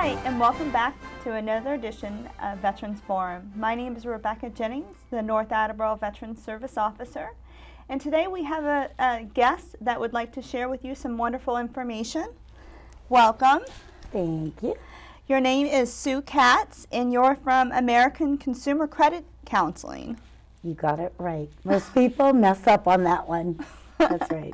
Hi, and welcome back to another edition of Veterans Forum. My name is Rebecca Jennings, the North Attleborough Veterans Service Officer. And today we have a guest that would like to share with you some wonderful information. Welcome. Thank you. Your name is Sue Katz, and you're from American Consumer Credit Counseling. You got it right. Most people mess up on that one. That's right.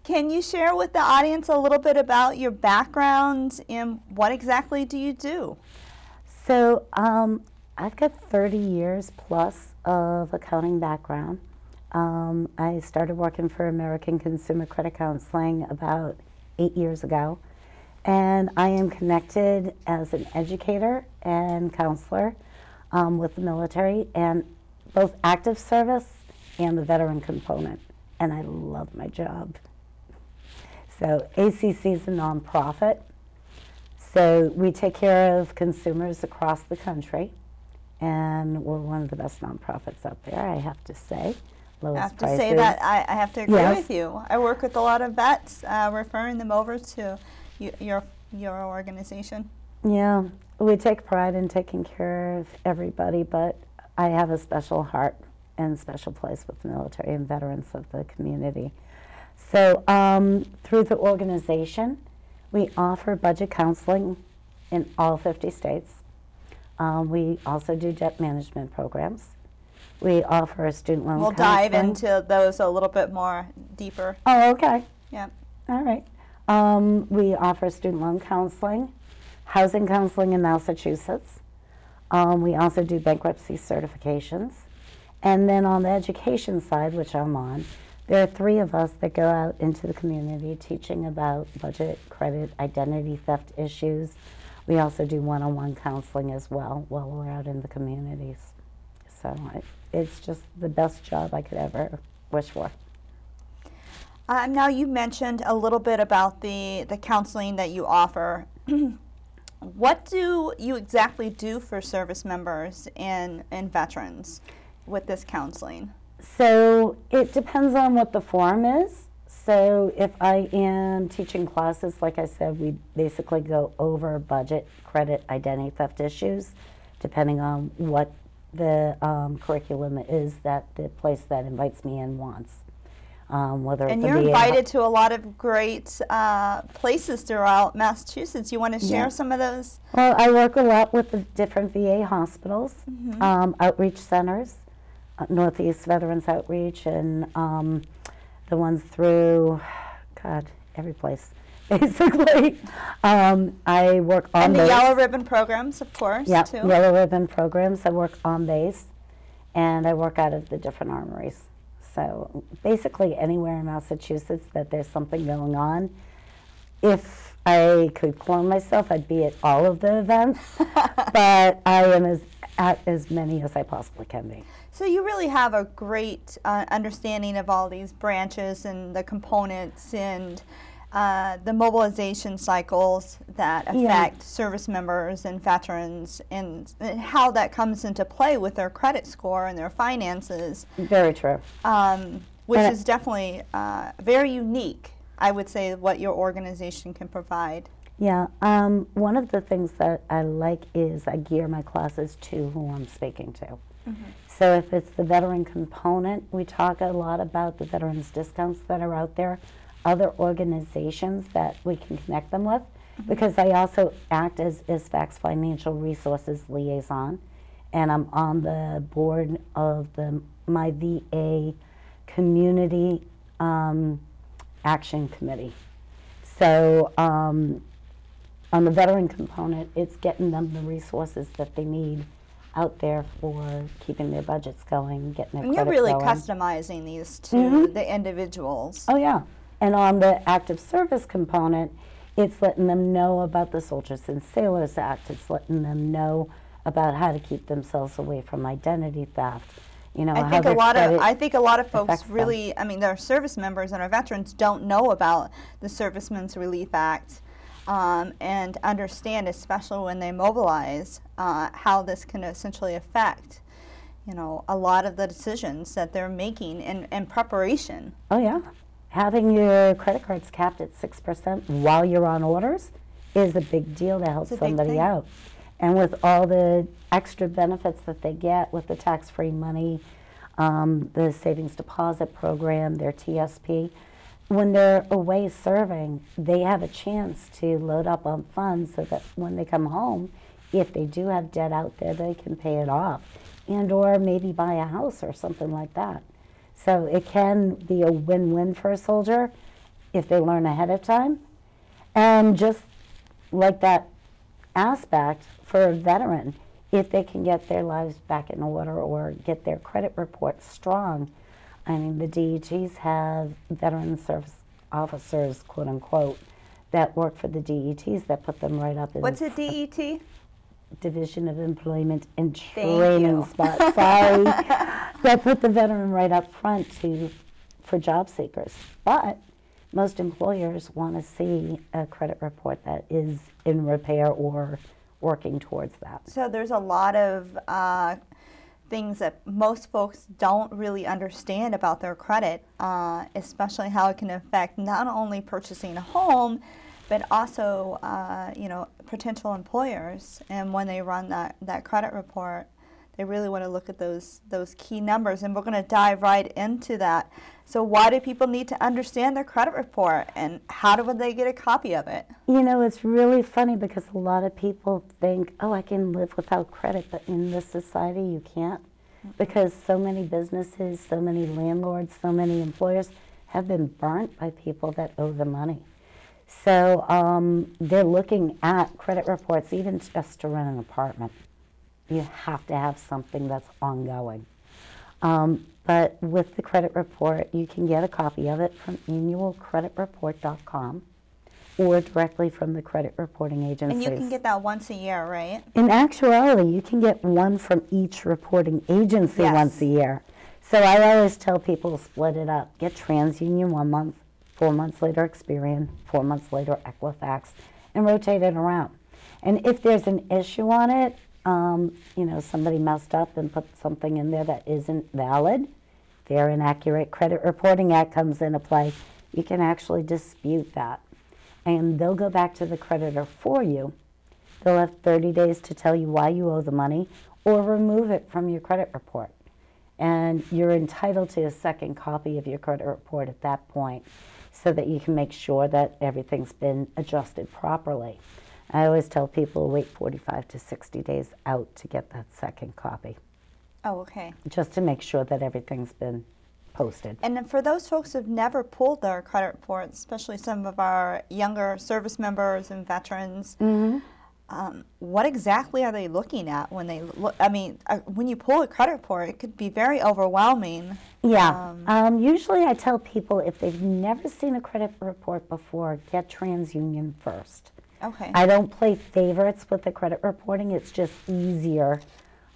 Can you share with the audience a little bit about your background and what exactly do you do? So I've got 30 years plus of accounting background. I started working for American Consumer Credit Counseling about 8 years ago. And I am connected as an educator and counselor with the military and both active service and the veteran component. And I love my job. So ACC is a nonprofit. So we take care of consumers across the country. And we're one of the best nonprofits out there, I have to say. Lowest I have to prices. say that I have to agree Yes. with you. I work with a lot of vets, referring them over to your organization. Yeah, we take pride in taking care of everybody, but I have a special heart and special place with the military and veterans of the community. So through the organization, we offer budget counseling in all 50 states. We also do debt management programs. We offer a student loan We'll counseling. dive into those a little bit more deeper. Oh, okay. Yeah. All right. We offer student loan counseling, housing counseling in Massachusetts. We also do bankruptcy certifications. And then on the education side, which I'm on, there are 3 of us that go out into the community teaching about budget, credit, identity theft issues. We also do one-on-one counseling as well while we're out in the communities. So it's just the best job I could ever wish for. Now you mentioned a little bit about the counseling that you offer. What do you exactly do for service members and veterans with this counseling? So it depends on what the forum is. So if I am teaching classes, like I said, we basically go over budget, credit, identity theft issues, depending on what the curriculum is that the place that invites me in wants. Whether and it's you're a VA invited to a lot of great places throughout Massachusetts. You want to share Yeah. some of those? Well, I work a lot with the different VA hospitals, outreach centers, Northeast Veterans Outreach, and the ones through, God, every place, basically. I work on And the base. Yellow Ribbon programs, of course, Yeah, too. Yellow Ribbon programs. I work on base, and I work out of the different armories. So basically anywhere in Massachusetts that there's something going on. If I could clone myself, I'd be at all of the events, but I am at as many as I possibly can be. So you really have a great understanding of all these branches and the components and the mobilization cycles that affect service members and veterans and how that comes into play with their credit score and their finances. Very true. Which is definitely very unique, I would say, what your organization can provide. Yeah, one of the things that I like is I gear my classes to who I'm speaking to. Mm-hmm. So if it's the veteran component, we talk a lot about the veterans discounts that are out there, other organizations that we can connect them with, because I also act as ISVAC's Financial Resources Liaison, and I'm on the board of my VA Community Action Committee. So on the veteran component, it's getting them the resources that they need out there for keeping their budgets going, getting their And credit you're really going. customizing these to the individuals. Oh, yeah. And on the active service component, it's letting them know about the Soldiers and Sailors Act. It's letting them know about how to keep themselves away from identity theft. You know, I how think their a lot of folks affects them. really, I mean, their service members and our veterans don't know about the Servicemen's Relief Act and understand, especially when they mobilize, how this can essentially affect, you know, a lot of the decisions that they're making in preparation. Oh, yeah. Having your credit cards capped at 6% while you're on orders is a big deal to help It's a big somebody thing. out. And with all the extra benefits that they get with the tax-free money, the savings deposit program, their TSP, when they're away serving, they have a chance to load up on funds so that when they come home, if they do have debt out there, they can pay it off, and or maybe buy a house or something like that. So it can be a win-win for a soldier if they learn ahead of time. And just like that aspect for a veteran, if they can get their lives back in order or get their credit report strong. I mean, the DETs have veteran service officers, quote unquote, that work for the DETs that put them right up in What's a DET? Division of Employment and Thank Training you. spot. Sorry. That put the veteran right up front for job seekers. But most employers want to see a credit report that is in repair or working towards that. So there's a lot of things that most folks don't really understand about their credit, especially how it can affect not only purchasing a home, but also potential employers. And when they run that credit report, they really want to look at those key numbers. And we're going to dive right into that. So why do people need to understand their credit report, and how do they get a copy of it? You know, it's really funny because a lot of people think, oh, I can live without credit, but in this society you can't, because so many businesses, so many landlords, so many employers have been burnt by people that owe them money. So they're looking at credit reports even just to rent an apartment. You have to have something that's ongoing. But with the credit report, you can get a copy of it from annualcreditreport.com or directly from the credit reporting agencies. And you can get that once a year, right? In actuality, you can get one from each reporting agency once a year. So I always tell people to split it up. Get TransUnion 1 month, 4 months later Experian, 4 months later Equifax, and rotate it around. And if there's an issue on it, somebody messed up and put something in there that isn't valid, their Inaccurate Credit Reporting Act comes into play, you can actually dispute that. And they'll go back to the creditor for you. They'll have 30 days to tell you why you owe the money or remove it from your credit report. And you're entitled to a second copy of your credit report at that point so that you can make sure that everything's been adjusted properly. I always tell people wait 45 to 60 days out to get that second copy. Oh, okay. Just to make sure that everything's been posted. And then for those folks who've never pulled their credit reports, especially some of our younger service members and veterans, what exactly are they looking at when they look? I mean, when you pull a credit report, it could be very overwhelming. Yeah. Usually I tell people if they've never seen a credit report before, get TransUnion first. Okay. I don't play favorites with the credit reporting. It's just easier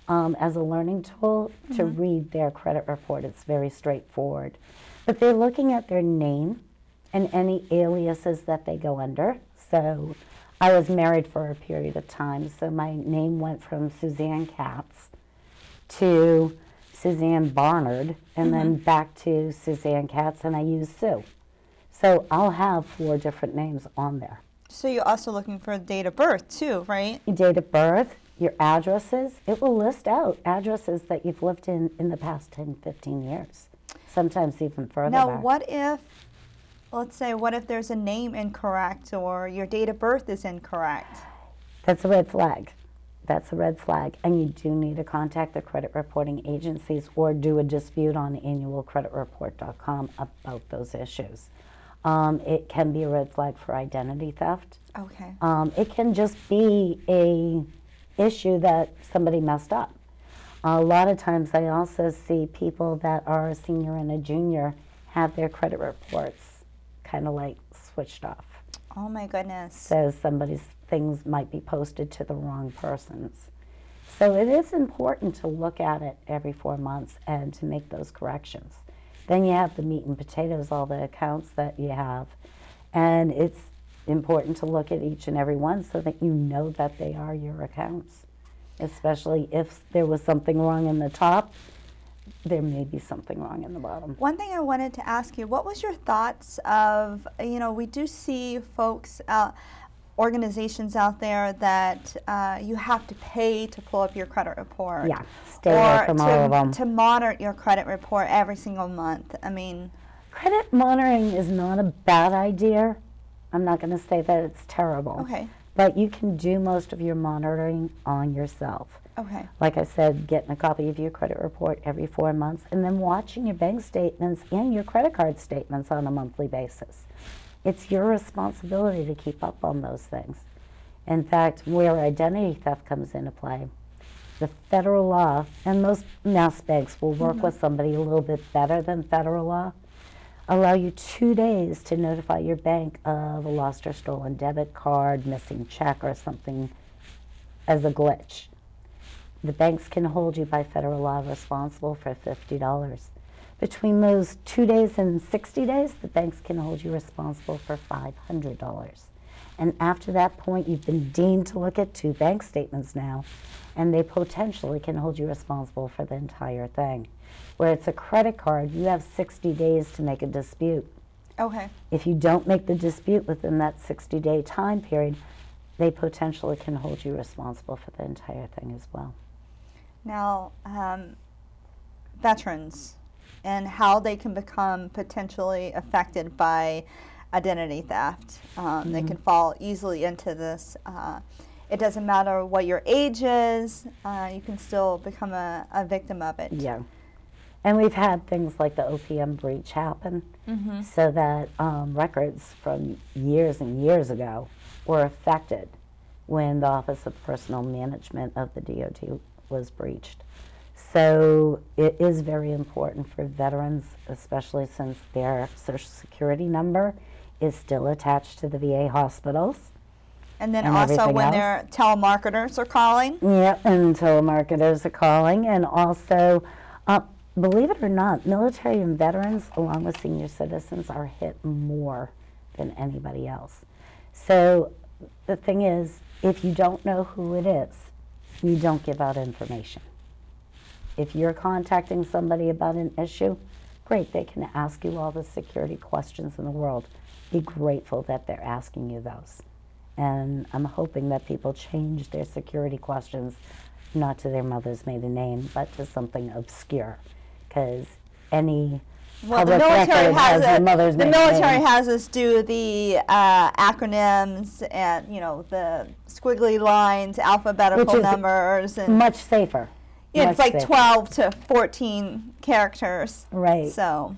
as a learning tool to read their credit report. It's very straightforward. But they're looking at their name and any aliases that they go under. So I was married for a period of time, so my name went from Suzanne Katz to Suzanne Barnard, and then back to Suzanne Katz, and I use Sue. So I'll have 4 different names on there. So you're also looking for date of birth too, right? Your date of birth, your addresses. It will list out addresses that you've lived in the past 10, 15 years, sometimes even further Now, back. what if, let's say, what if there's a name incorrect or your date of birth is incorrect? That's a red flag. That's a red flag. And you do need to contact the credit reporting agencies or do a dispute on annualcreditreport.com about those issues. It can be a red flag for identity theft. Okay. It can just be a issue that somebody messed up. A lot of times I also see people that are a senior and a junior have their credit reports kind of like switched off. Oh my goodness. So somebody's things might be posted to the wrong persons. So it is important to look at it every 4 months and to make those corrections. Then you have the meat and potatoes, all the accounts that you have. And it's important to look at each and every one so that you know that they are your accounts. Especially if there was something wrong in the top, there may be something wrong in the bottom. One thing I wanted to ask you, what was your thoughts of, we do see folks organizations out there that you have to pay to pull up your credit report. Yeah, stay away from all of them. To monitor your credit report every single month. I mean, credit monitoring is not a bad idea. I'm not going to say that it's terrible. Okay. But you can do most of your monitoring on yourself. Okay. Like I said, getting a copy of your credit report every 4 months and then watching your bank statements and your credit card statements on a monthly basis. It's your responsibility to keep up on those things. In fact, where identity theft comes into play, the federal law, and most mass banks will work with somebody a little bit better than federal law, allow you 2 days to notify your bank of a lost or stolen debit card, missing check, or something as a glitch. The banks can hold you by federal law responsible for $50. Between those 2 days and 60 days, the banks can hold you responsible for $500. And after that point, you've been deemed to look at 2 bank statements now, and they potentially can hold you responsible for the entire thing. Where it's a credit card, you have 60 days to make a dispute. Okay. If you don't make the dispute within that 60-day time period, they potentially can hold you responsible for the entire thing as well. Now, veterans and how they can become potentially affected by identity theft. They can fall easily into this. It doesn't matter what your age is, you can still become a victim of it. Yeah. And we've had things like the OPM breach happen, so that records from years and years ago were affected when the Office of Personnel Management of the DOD was breached. So it is very important for veterans, especially since their Social Security number is still attached to the VA hospitals. And then also when their telemarketers are calling. Yeah, and telemarketers are calling. And also, believe it or not, military and veterans, along with senior citizens, are hit more than anybody else. So the thing is, if you don't know who it is, you don't give out information. If you're contacting somebody about an issue, great, they can ask you all the security questions in the world. Be grateful that they're asking you those. And I'm hoping that people change their security questions, not to their mother's maiden name, but to something obscure. Because any public record has their mother's maiden name. The military has us do the acronyms and, the squiggly lines, alphabetical numbers. And much safer. Yeah, it's like safer. 12 to 14 characters. Right. So.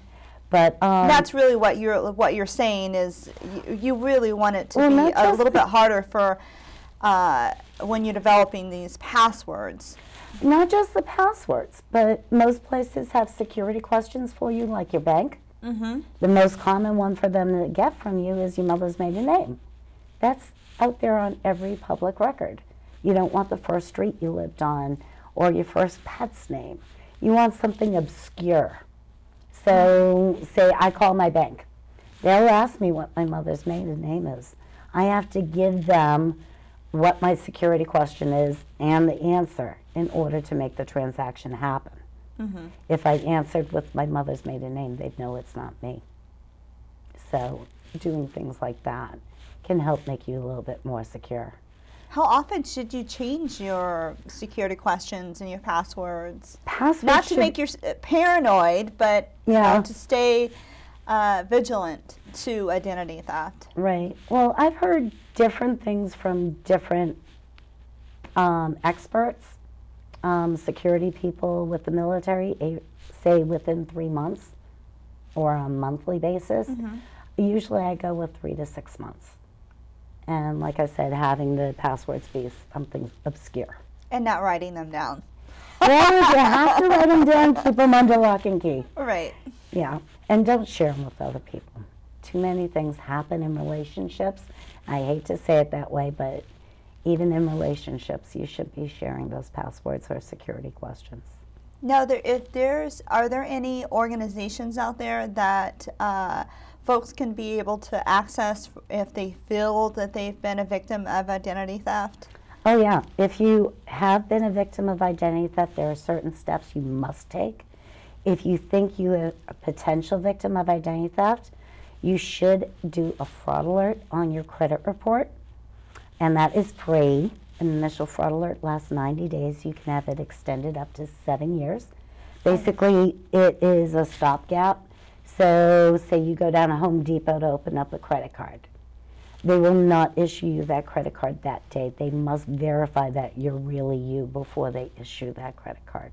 But that's really what you're saying is you really want it to be a little bit harder for when you're developing these passwords. Not just the passwords, but most places have security questions for you, like your bank. The most common one for them to get from you is your mother's maiden name. That's out there on every public record. You don't want the first street you lived on or your first pet's name. You want something obscure. So, say I call my bank. They'll ask me what my mother's maiden name is. I have to give them what my security question is and the answer in order to make the transaction happen. If I answered with my mother's maiden name, they'd know it's not me. So, doing things like that can help make you a little bit more secure. How often should you change your security questions and your passwords? Not to make you paranoid, but to stay vigilant to identity theft. Right. Well, I've heard different things from different experts, security people with the military, say within 3 months or on a monthly basis. Usually I go with 3 to 6 months. And like I said, having the passwords be something obscure. And not writing them down. Well, if you have to write them down, keep them under lock and key. Right. Yeah, and don't share them with other people. Too many things happen in relationships. I hate to say it that way, but even in relationships, you should be sharing those passwords or security questions. Now, are there any organizations out there that folks can be able to access if they feel that they've been a victim of identity theft? Oh yeah, if you have been a victim of identity theft, there are certain steps you must take. If you think you are a potential victim of identity theft, you should do a fraud alert on your credit report. and that is free. An initial fraud alert lasts 90 days. You can have it extended up to 7 years. Basically, it is a stopgap. So say you go down to Home Depot to open up a credit card. They will not issue you that credit card that day. They must verify that you're really you before they issue that credit card.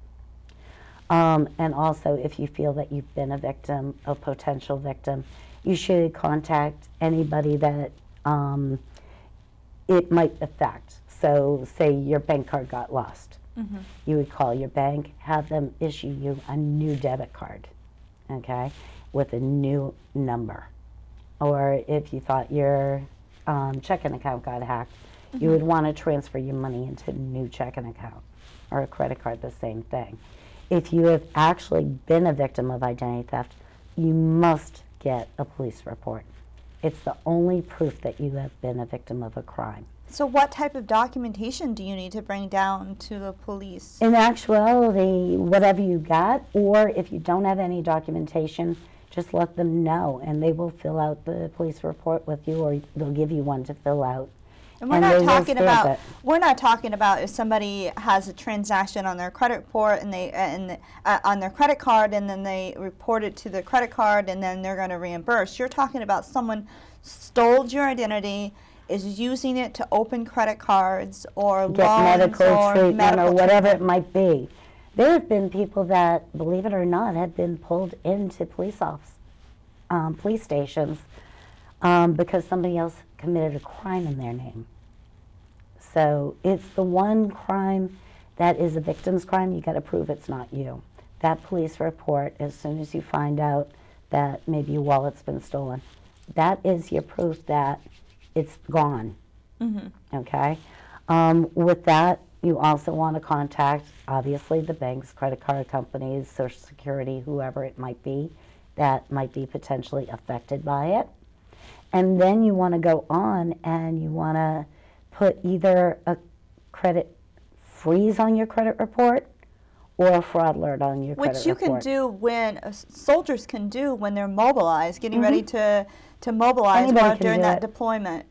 And also, if you feel that you've been a victim, a potential victim, you should contact anybody that it might affect. So say your bank card got lost. You would call your bank, have them issue you a new debit card, okay, with a new number. Or if you thought your checking account got hacked, you would want to transfer your money into a new checking account, or a credit card, the same thing. If you have actually been a victim of identity theft, you must get a police report. It's the only proof that you have been a victim of a crime. So what type of documentation do you need to bring down to the police? In actuality, whatever you got, or if you don't have any documentation, just let them know, and they will fill out the police report with you, or they'll give you one to fill out. And we're not talking about if somebody has a transaction on their credit report and on their credit card, and then they report it to the credit card, and then they're going to reimburse. You're talking about someone stole your identity, is using it to open credit cards or get loans medical or treatment medical or whatever treatment. it might be. There have been people that, believe it or not, have been pulled into police stations because somebody else committed a crime in their name. So it's the one crime that is a victim's crime. You got to prove it's not you. That police report, as soon as you find out that maybe your wallet's been stolen, that is your proof that it's gone. Okay. With that, you also want to contact, obviously, the banks, credit card companies, Social Security, whoever it might be that might be potentially affected by it. And then you want to go on and you want to put either a credit freeze on your credit report or a fraud alert on your credit report. Which you can do when, soldiers can do when they're mobilized, getting ready to mobilize during that deployment,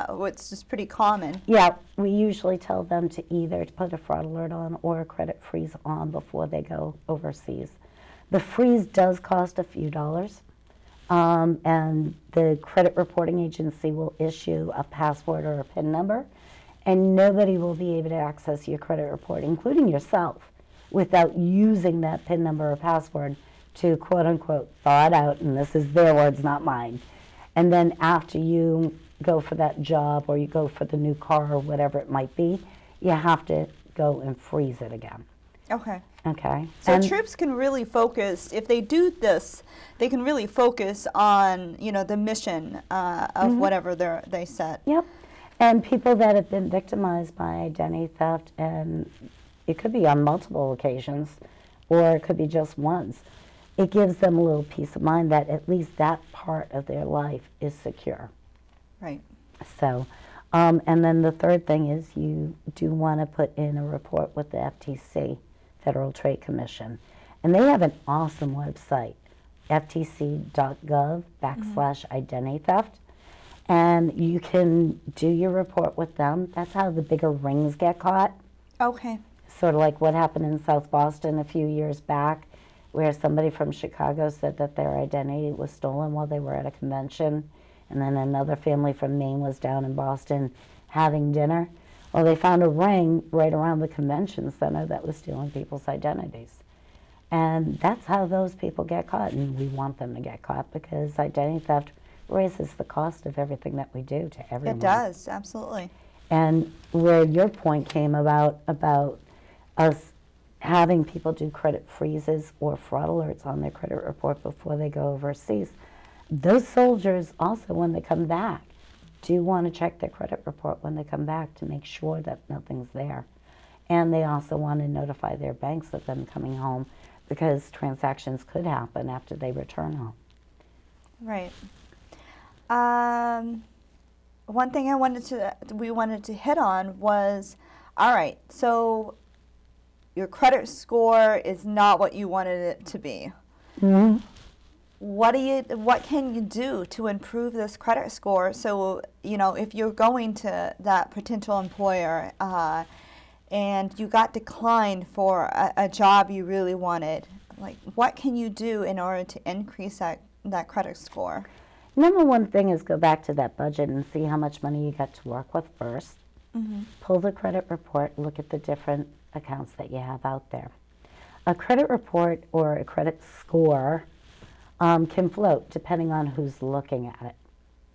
which is pretty common. Yeah, we usually tell them to either put a fraud alert on or a credit freeze on before they go overseas. The freeze does cost a few dollars, and the credit reporting agency will issue a password or a PIN number, and nobody will be able to access your credit report, including yourself, without using that PIN number or password to quote-unquote thaw it out, and this is their words, not mine. And then after you go for that job or you go for the new car or whatever it might be, you have to go and freeze it again. Okay. Okay. So troops can really focus, if they do this, they can really focus on, the mission of whatever they set. Yep. And people that have been victimized by identity theft, and it could be on multiple occasions or it could be just once, it gives them a little peace of mind that at least that part of their life is secure. Right. So, and then the third thing is you do want to put in a report with the FTC, Federal Trade Commission. And they have an awesome website, ftc.gov/identity theft. And you can do your report with them. That's how the bigger rings get caught. Okay. Sort of like what happened in South Boston a few years back, where somebody from Chicago said that their identity was stolen while they were at a convention, and then another family from Maine was down in Boston having dinner. Well, they found a ring right around the convention center that was stealing people's identities. And that's how those people get caught, and we want them to get caught because identity theft raises the cost of everything that we do to everyone. It does, absolutely. And where your point came about us having people do credit freezes or fraud alerts on their credit report before they go overseas, those soldiers also, when they come back, do want to check their credit report when they come back to make sure that nothing's there. And they also want to notify their banks of them coming home because transactions could happen after they return home. Right. One thing we wanted to hit on was, all right, so your credit score is not what you wanted it to be. what can you do to improve this credit score? So, you know, if you're going to that potential employer and you got declined for a job you really wanted, like, what can you do in order to increase that credit score? Number one thing is go back to that budget and see how much money you got to work with first. Pull the credit report, look at the different accounts that you have out there. A credit report or a credit score can float depending on who's looking at it.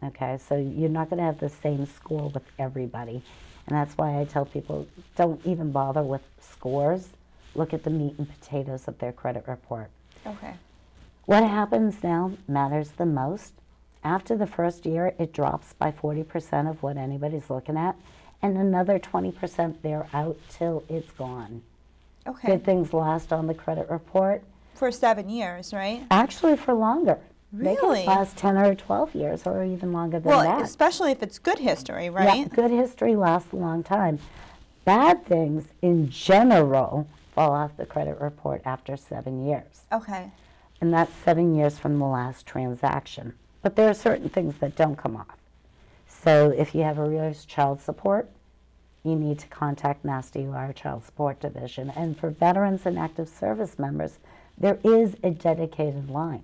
Okay, so you're not going to have the same score with everybody. And that's why I tell people, don't even bother with scores. Look at the meat and potatoes of their credit report. Okay. What happens now matters the most. After the first year, it drops by 40% of what anybody's looking at, and another 20% they're out till it's gone. Okay. Good things last on the credit report. For 7 years, right? Actually, for longer. They Really? can last 10 or 12 years or even longer than Well, that. especially if it's good history, right? Yeah, good history lasts a long time. Bad things, in general, fall off the credit report after 7 years. Okay. And that's 7 years from the last transaction. But there are certain things that don't come off. So if you have arrears child support, you need to contact Mass DOR Child Support Division. And for veterans and active service members, there is a dedicated line.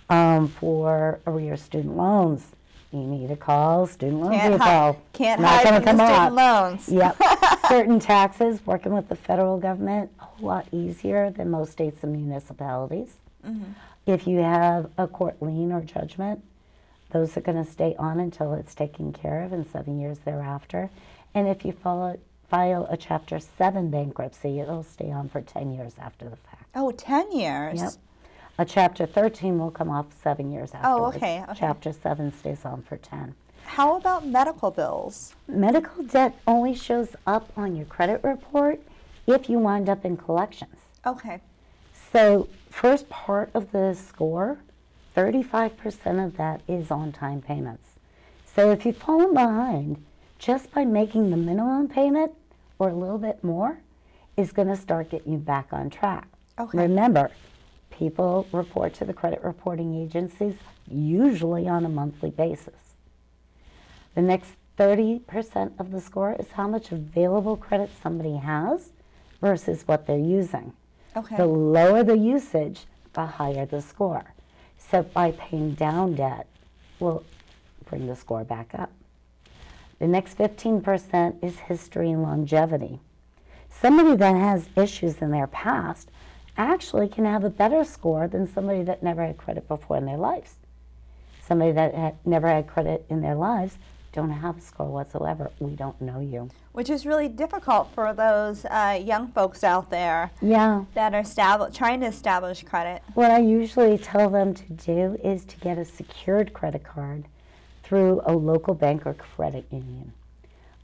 For arrears student loans, you need to call student loan people. Can't Not hide gonna from the come student off. loans. Yep. Certain taxes, working with the federal government, a whole lot easier than most states and municipalities. If you have a court lien or judgment, those are going to stay on until it's taken care of and 7 years thereafter. And if you file a Chapter 7 bankruptcy, it'll stay on for 10 years after the fact. Oh, 10 years? Yep. A Chapter 13 will come off 7 years afterwards. okay. Chapter 7 stays on for 10. How about medical bills? Medical debt only shows up on your credit report if you wind up in collections. Okay. So first part of the score, 35% of that is on-time payments. So if you've fallen behind, just by making the minimum payment or a little bit more is going to start getting you back on track. Okay. Remember, people report to the credit reporting agencies usually on a monthly basis. The next 30% of the score is how much available credit somebody has versus what they're using. Okay. The lower the usage, the higher the score. So by paying down debt will bring the score back up. The next 15% is history and longevity. Somebody that has issues in their past actually can have a better score than somebody that never had credit before in their lives. Somebody that never had credit in their lives don't have a score whatsoever. We don't know you. Which is really difficult for those young folks out there Yeah. that are trying to establish credit. What I usually tell them to do is to get a secured credit card through a local bank or credit union.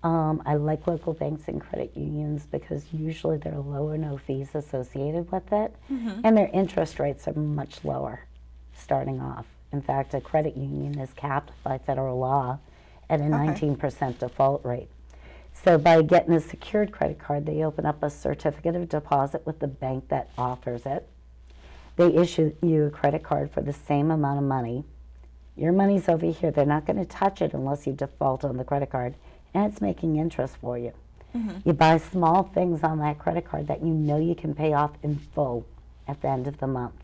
I like local banks and credit unions because usually there are low or no fees associated with it, and their interest rates are much lower starting off. In fact, a credit union is capped by federal law at a 19% default rate. So by getting a secured credit card, they open up a certificate of deposit with the bank that offers it. They issue you a credit card for the same amount of money. Your money's over here. They're not going to touch it unless you default on the credit card, and it's making interest for you. You buy small things on that credit card that you know you can pay off in full at the end of the month.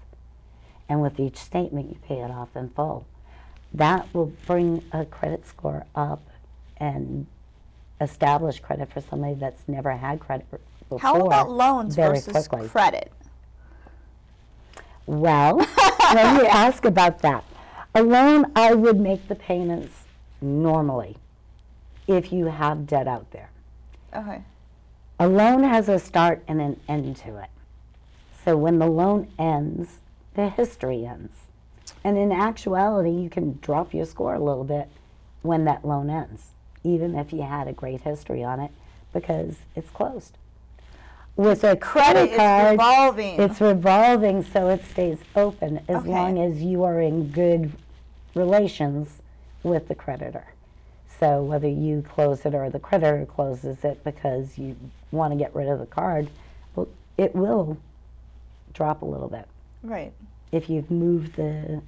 And with each statement, you pay it off in full. That will bring a credit score up and establish credit for somebody that's never had credit before. How about loans very versus quickly. credit? Well, let me ask about that. A loan, I would make the payments normally if you have debt out there. Okay. A loan has a start and an end to it. So when the loan ends, the history ends. And in actuality, you can drop your score a little bit when that loan ends, even if you had a great history on it, because it's closed. With a credit card, it's revolving, so it stays open as long as you are in good relations with the creditor. So whether you close it or the creditor closes it because you want to get rid of the card, well, it will drop a little bit. Right. if you've moved the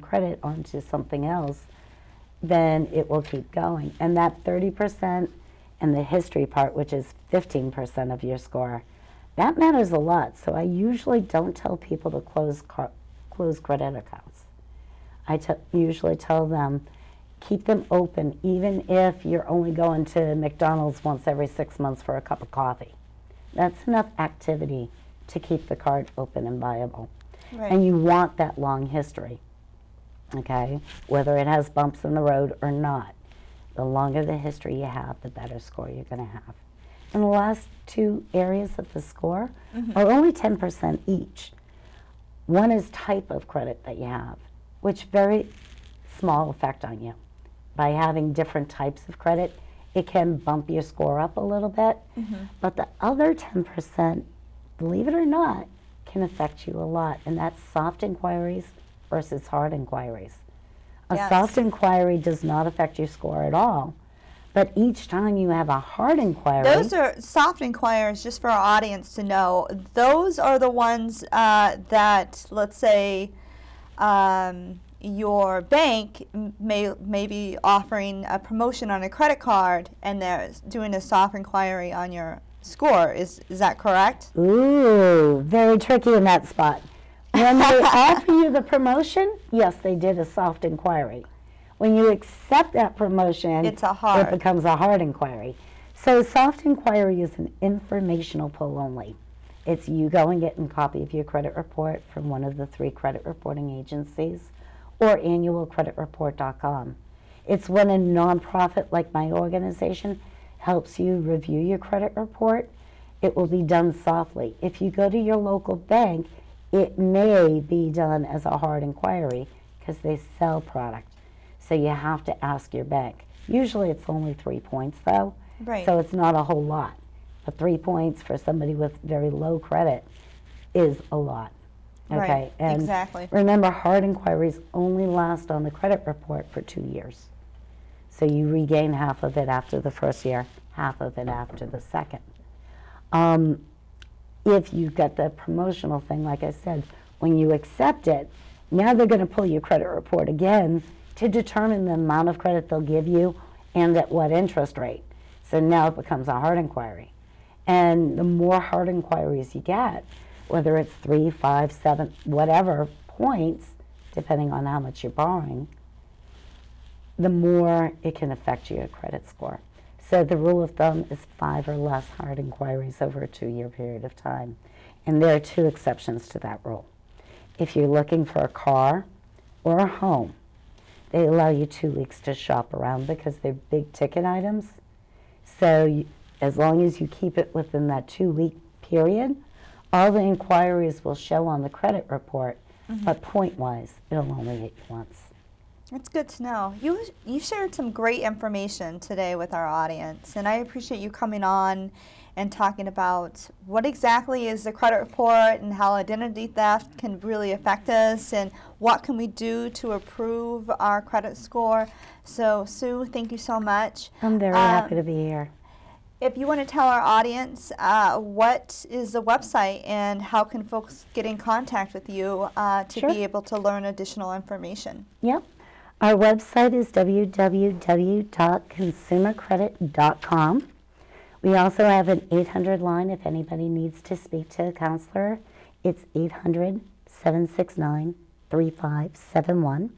credit onto something else, then it will keep going. And that 30% and the history part, which is 15% of your score, that matters a lot. So I usually don't tell people to close credit accounts. I usually tell them, keep them open, even if you're only going to McDonald's once every 6 months for a cup of coffee. That's enough activity to keep the card open and viable. Right. And you want that long history, okay? Whether it has bumps in the road or not. The longer the history you have, the better score you're going to have. And the last two areas of the score are only 10% each. One is type of credit that you have, which very small effect on you. By having different types of credit, it can bump your score up a little bit. But the other 10%, believe it or not, can affect you a lot, and that's soft inquiries versus hard inquiries. A soft inquiry does not affect your score at all, but each time you have a hard inquiry... Those are soft inquiries, just for our audience to know. Those are the ones that, let's say, your bank may be offering a promotion on a credit card, and they're doing a soft inquiry on your score. Is that correct? Ooh, very tricky in that spot. When they offer you the promotion, yes, they did a soft inquiry. When you accept that promotion, it becomes a hard inquiry. So soft inquiry is an informational pull only. It's you go and get a copy of your credit report from one of the 3 credit reporting agencies or annualcreditreport.com. It's when a nonprofit like my organization helps you review your credit report. It will be done softly. If you go to your local bank, it may be done as a hard inquiry because they sell product. So you have to ask your bank. Usually it's only 3 points though, so it's not a whole lot. But 3 points for somebody with very low credit is a lot. Okay, and exactly. Remember, hard inquiries only last on the credit report for 2 years. So you regain half of it after the first year, half of it after the second. If you get the promotional thing, like I said, when you accept it, now they're going to pull your credit report again to determine the amount of credit they'll give you and at what interest rate. So now it becomes a hard inquiry. And the more hard inquiries you get, whether it's 3, 5, 7, whatever points, depending on how much you're borrowing, the more it can affect your credit score. So the rule of thumb is 5 or less hard inquiries over a 2-year period of time. And there are 2 exceptions to that rule. If you're looking for a car or a home, they allow you 2 weeks to shop around because they're big ticket items. So as long as you keep it within that 2-week period, all the inquiries will show on the credit report, but point-wise, it'll only hit you once. That's good to know. You shared some great information today with our audience, and I appreciate you coming on and talking about what exactly is the credit report and how identity theft can really affect us and what can we do to improve our credit score. So, Sue, thank you so much. I'm very happy to be here. If you want to tell our audience what is the website and how can folks get in contact with you to be able to learn additional information. Yep. Our website is www.consumercredit.com. We also have an 800 line if anybody needs to speak to a counselor. It's 800-769-3571.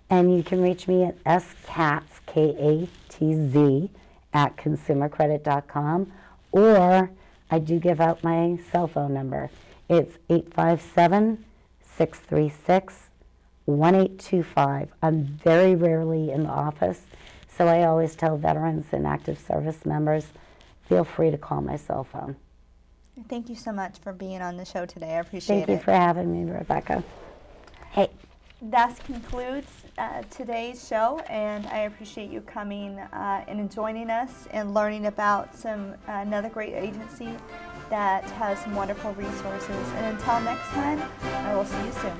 And you can reach me at skatz, K-A-T-Z, at consumercredit.com, or I do give out my cell phone number. It's 857-636-1825. I'm very rarely in the office, so I always tell veterans and active service members, feel free to call my cell phone. Thank you so much for being on the show today. I appreciate it. Thank you for having me, Rebecca. Hey. That concludes today's show, and I appreciate you coming and joining us and learning about another great agency that has some wonderful resources. And until next time, I will see you soon.